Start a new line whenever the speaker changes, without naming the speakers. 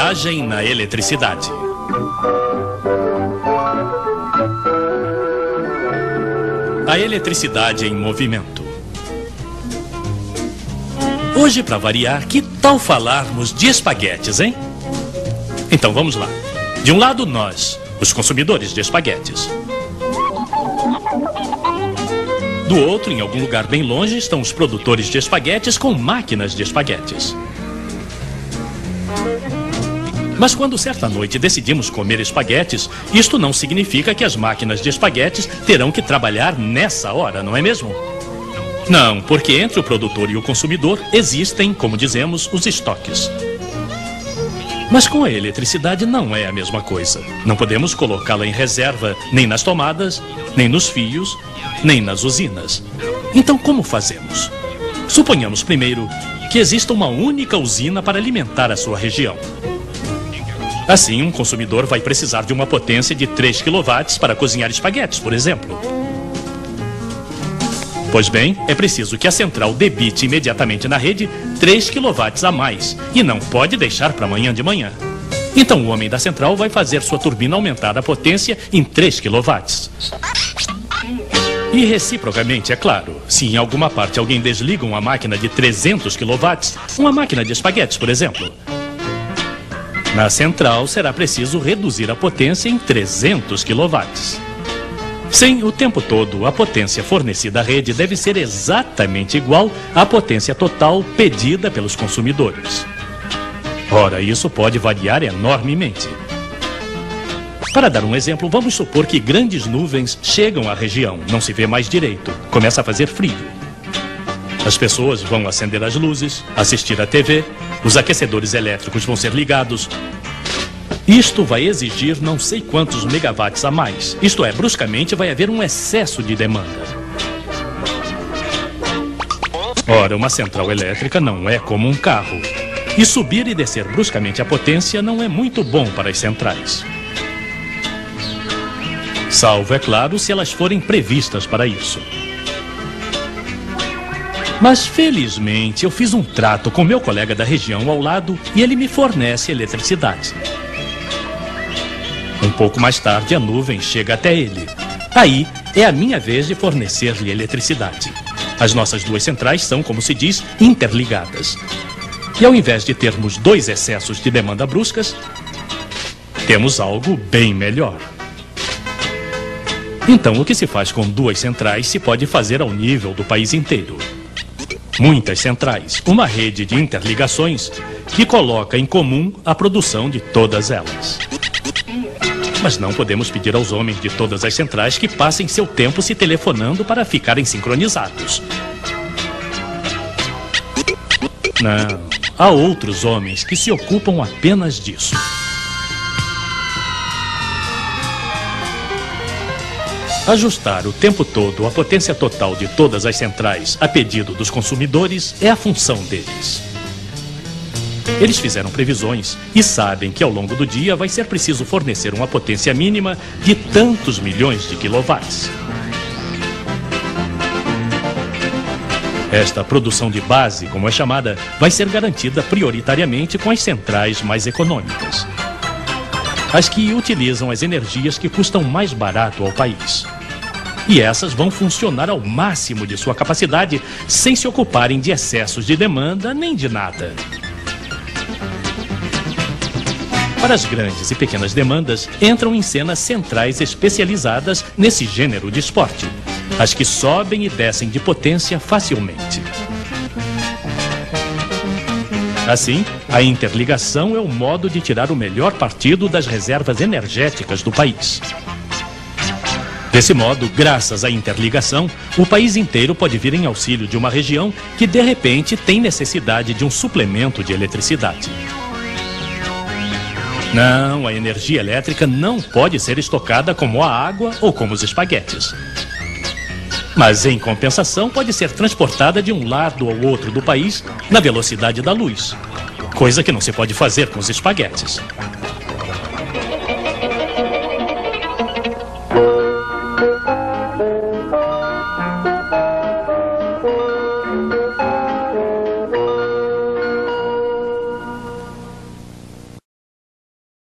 Viagem na eletricidade. A eletricidade em movimento. Hoje, para variar, que tal falarmos de espaguetes, hein? Então vamos lá. De um lado, nós, os consumidores de espaguetes. Do outro, em algum lugar bem longe, estão os produtores de espaguetes com máquinas de espaguetes. Mas quando certa noite decidimos comer espaguetes, isto não significa que as máquinas de espaguetes terão que trabalhar nessa hora, não é mesmo? Não, porque entre o produtor e o consumidor existem, como dizemos, os estoques. Mas com a eletricidade não é a mesma coisa. Não podemos colocá-la em reserva nem nas tomadas, nem nos fios, nem nas usinas. Então como fazemos? Suponhamos primeiro que exista uma única usina para alimentar a sua região. Assim, um consumidor vai precisar de uma potência de 3 kW para cozinhar espaguetes, por exemplo. Pois bem, é preciso que a central debite imediatamente na rede 3 kW a mais e não pode deixar para amanhã de manhã. Então o homem da central vai fazer sua turbina aumentar a potência em 3 kW. E reciprocamente, é claro, se em alguma parte alguém desliga uma máquina de 300 kW, uma máquina de espaguetes, por exemplo, na central será preciso reduzir a potência em 300 kW. Sim, o tempo todo, a potência fornecida à rede deve ser exatamente igual à potência total pedida pelos consumidores. Ora, isso pode variar enormemente. Para dar um exemplo, vamos supor que grandes nuvens chegam à região, não se vê mais direito, começa a fazer frio. As pessoas vão acender as luzes, assistir à TV, os aquecedores elétricos vão ser ligados. Isto vai exigir não sei quantos megawatts a mais. Isto é, bruscamente vai haver um excesso de demanda. Ora, uma central elétrica não é como um carro. E subir e descer bruscamente a potência não é muito bom para as centrais. Salvo, é claro, se elas forem previstas para isso. Mas, felizmente, eu fiz um trato com meu colega da região ao lado e ele me fornece eletricidade. Um pouco mais tarde, a nuvem chega até ele. Aí, é a minha vez de fornecer-lhe eletricidade. As nossas duas centrais são, como se diz, interligadas. E ao invés de termos dois excessos de demanda bruscas, temos algo bem melhor. Então, o que se faz com duas centrais se pode fazer ao nível do país inteiro. Muitas centrais, uma rede de interligações que coloca em comum a produção de todas elas. Mas não podemos pedir aos homens de todas as centrais que passem seu tempo se telefonando para ficarem sincronizados. Não, há outros homens que se ocupam apenas disso. Ajustar o tempo todo a potência total de todas as centrais a pedido dos consumidores é a função deles. Eles fizeram previsões e sabem que ao longo do dia vai ser preciso fornecer uma potência mínima de tantos milhões de quilowatts. Esta produção de base, como é chamada, vai ser garantida prioritariamente com as centrais mais econômicas. As que utilizam as energias que custam mais barato ao país. E essas vão funcionar ao máximo de sua capacidade, sem se ocuparem de excessos de demanda nem de nada. Para as grandes e pequenas demandas, entram em cena centrais especializadas nesse gênero de esporte, as que sobem e descem de potência facilmente. Assim, a interligação é o modo de tirar o melhor partido das reservas energéticas do país. Desse modo, graças à interligação, o país inteiro pode vir em auxílio de uma região que, de repente, tem necessidade de um suplemento de eletricidade. Não, a energia elétrica não pode ser estocada como a água ou como os espaguetes. Mas, em compensação, pode ser transportada de um lado ao outro do país na velocidade da luz, coisa que não se pode fazer com os espaguetes.